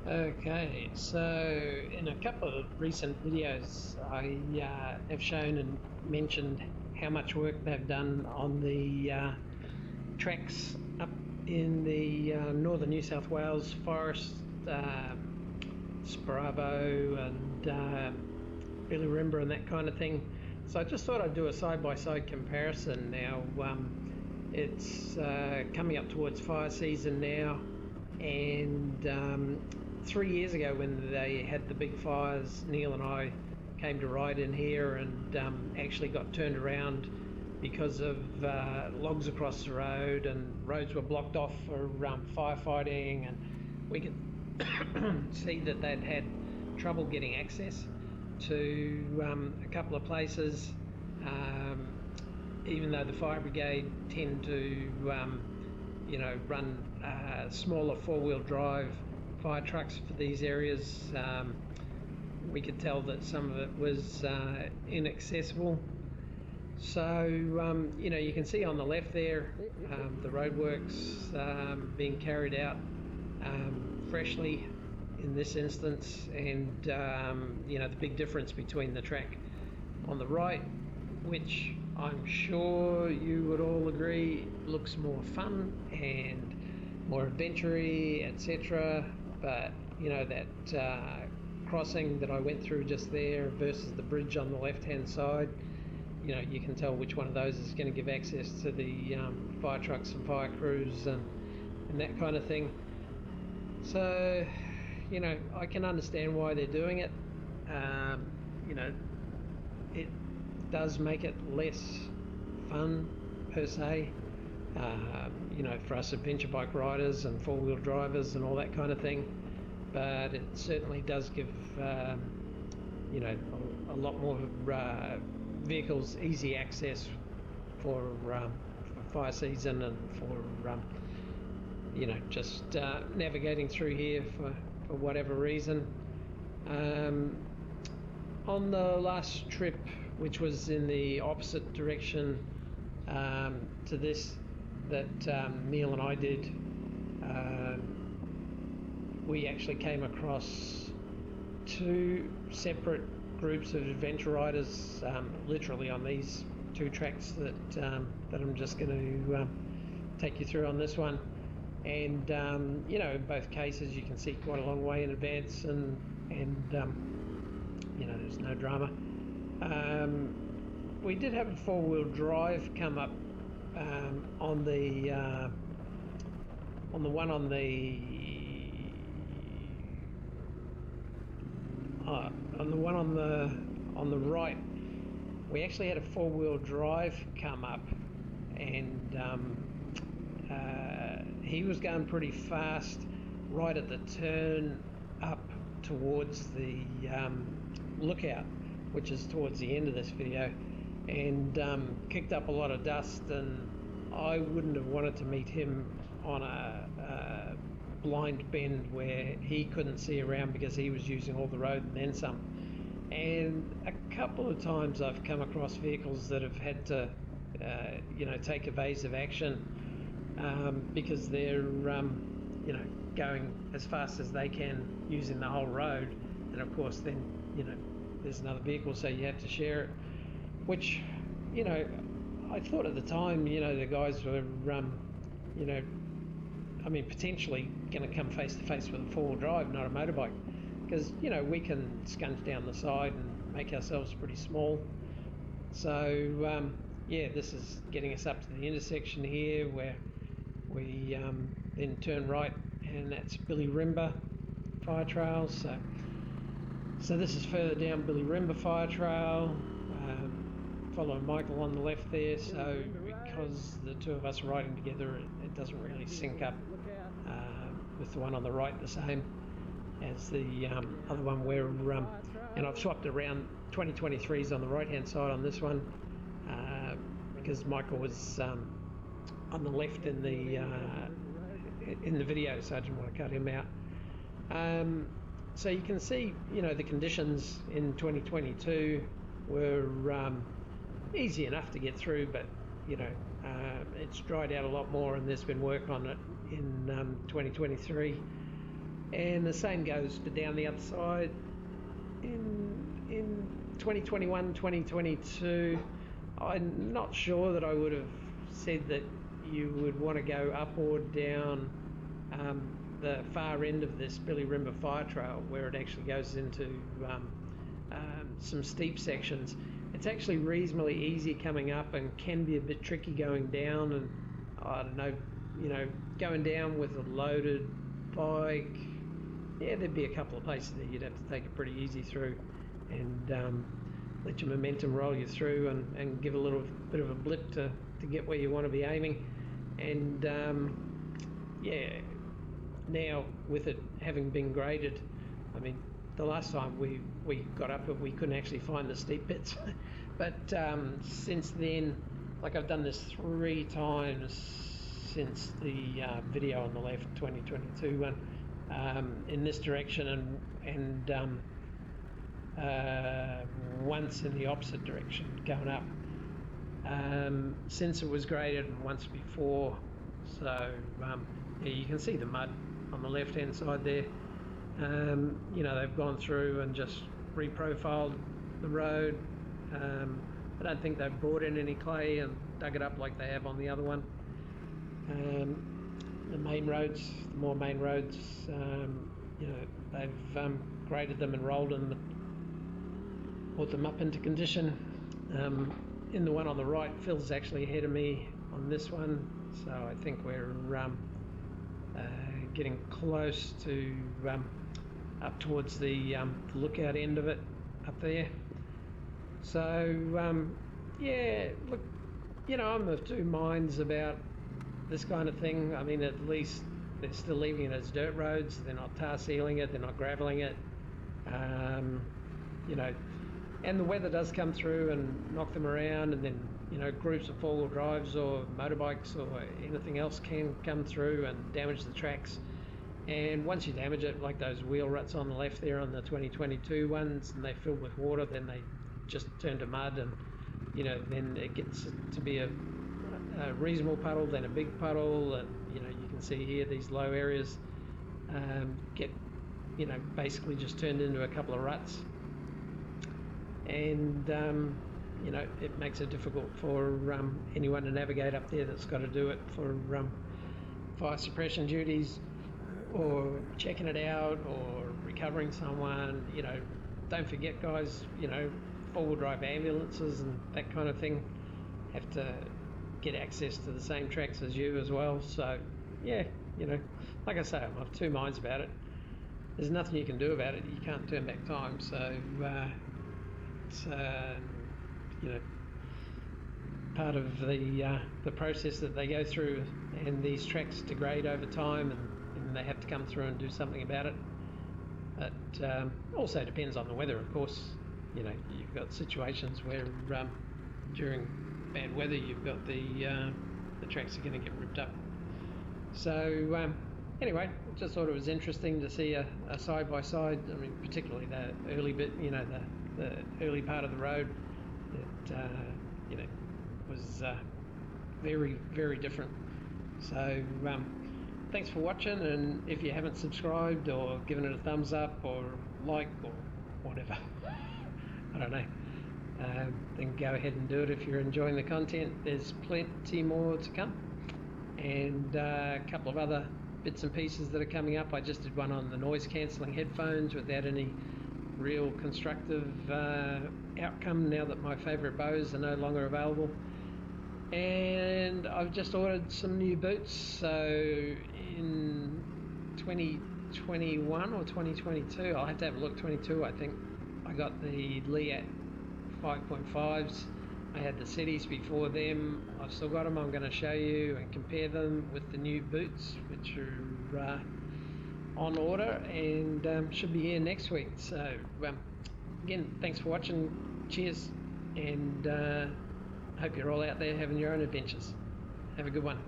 Okay, so in a couple of recent videos, I have shown and mentioned how much work they've done on the tracks up in the northern New South Wales forest, Spravo and Billirimba and that kind of thing. So I just thought I'd do a side-by-side comparison now. It's coming up towards fire season now, and 3 years ago when they had the big fires, Neil and I came to ride in here and actually got turned around because of logs across the road, and roads were blocked off for firefighting, and we could see that they'd had trouble getting access to a couple of places, even though the fire brigade tend to run smaller four-wheel drive fire trucks for these areas. We could tell that some of it was inaccessible. So you can see on the left there the roadworks being carried out freshly in this instance, and the big difference between the track on the right, which I'm sure you would all agree looks more fun and more adventure-y, etc. But that crossing that I went through just there versus the bridge on the left-hand side, you can tell which one of those is going to give access to the fire trucks and fire crews and that kind of thing. So I can understand why they're doing it. It does make it less fun per se, for us adventure bike riders and four-wheel drivers and all that kind of thing, but it certainly does give a lot more vehicles easy access for fire season and for just navigating through here for whatever reason. On the last trip, which was in the opposite direction to this that Neil and I did, we actually came across two separate groups of adventure riders, literally on these two tracks that I'm just going to take you through on this one. And in both cases you can see quite a long way in advance, and there's no drama. We did have a four-wheel drive come up on the one on the right. We actually had a four-wheel drive come up, and he was going pretty fast right at the turn up towards the lookout, which is towards the end of this video, and kicked up a lot of dust, and I wouldn't have wanted to meet him on a blind bend where he couldn't see around because he was using all the road and then some. And a couple of times I've come across vehicles that have had to take evasive action because they're going as fast as they can using the whole road, and of course then there's another vehicle, so you have to share it, which I thought at the time the guys were potentially going to come face to face with a four-wheel drive, not a motorbike, because we can scunch down the side and make ourselves pretty small. So this is getting us up to the intersection here where we then turn right, and that's Billirimba Fire Trail. So this is further down Billirimba Fire Trail, following Michael on the left there. So because the two of us are riding together, it doesn't really sync up with the one on the right the same as the other one where, and I've swapped around 2023s on the right hand side on this one because Michael was on the left in the video, so I didn't want to cut him out. So you can see the conditions in 2022 were easy enough to get through, but it's dried out a lot more, and there's been work on it in 2023. And the same goes for down the other side. In 2021, 2022, I'm not sure that I would have said that you would want to go up or down the far end of this Billirimba Fire Trail, where it actually goes into some steep sections. It's actually reasonably easy coming up and can be a bit tricky going down, and I don't know, going down with a loaded bike, yeah, there'd be a couple of places that you'd have to take it pretty easy through and let your momentum roll you through and give a little bit of a blip to get where you want to be aiming. And yeah, now with it having been graded, I mean, the last time we got up it, we couldn't actually find the steep bits. But since then, like, I've done this 3 times since the video on the left, 2022 one, in this direction, and once in the opposite direction going up, since it was graded, and once before. So yeah, you can see the mud on the left hand side there. They've gone through and just reprofiled the road. I don't think they've brought in any clay and dug it up like they have on the other one. The main roads, the more main roads, they've graded them and rolled them, brought them up into condition. In the one on the right, Phil's actually ahead of me on this one, so I think we're getting close to up towards the lookout end of it up there. So yeah, look, I'm of two minds about this kind of thing. I mean, at least they're still leaving it as dirt roads. They're not tar sealing it. They're not graveling it. And the weather does come through and knock them around, and then groups of four-wheel drives or motorbikes or anything else can come through and damage the tracks. And once you damage it, like those wheel ruts on the left there on the 2022 ones, and they fill with water, then they just turn to mud, and then it gets to be a reasonable puddle, then a big puddle, and you can see here these low areas get basically just turned into a couple of ruts, and it makes it difficult for anyone to navigate up there that's got to do it for fire suppression duties or checking it out or recovering someone. Don't forget, guys, four-wheel drive ambulances and that kind of thing have to get access to the same tracks as you as well. So yeah, like I say, I'm of two minds about it. There's nothing you can do about it. You can't turn back time. So it's part of the process that they go through, and these tracks degrade over time, and they have to come through and do something about it. But also depends on the weather, of course. You've got situations where during bad weather you've got the tracks are going to get ripped up. So anyway, just thought it was interesting to see a side-by-side. I mean, particularly the early bit, the early part of the road that was very, very different. So thanks for watching, and if you haven't subscribed or given it a thumbs up or like or whatever, I don't know, then go ahead and do it if you're enjoying the content. There's plenty more to come, and a couple of other bits and pieces that are coming up. I just did one on the noise cancelling headphones without any real constructive outcome now that my favourite bows are no longer available. And I've just ordered some new boots, so in 2021 or 2022, I'll have to have a look, 22 I think, I got the Leatt 5.5s. I had the Cities before them. I've still got them. I'm going to show you and compare them with the new boots, which are on order and should be here next week. So again, thanks for watching. Cheers, and hope you're all out there having your own adventures. Have a good one.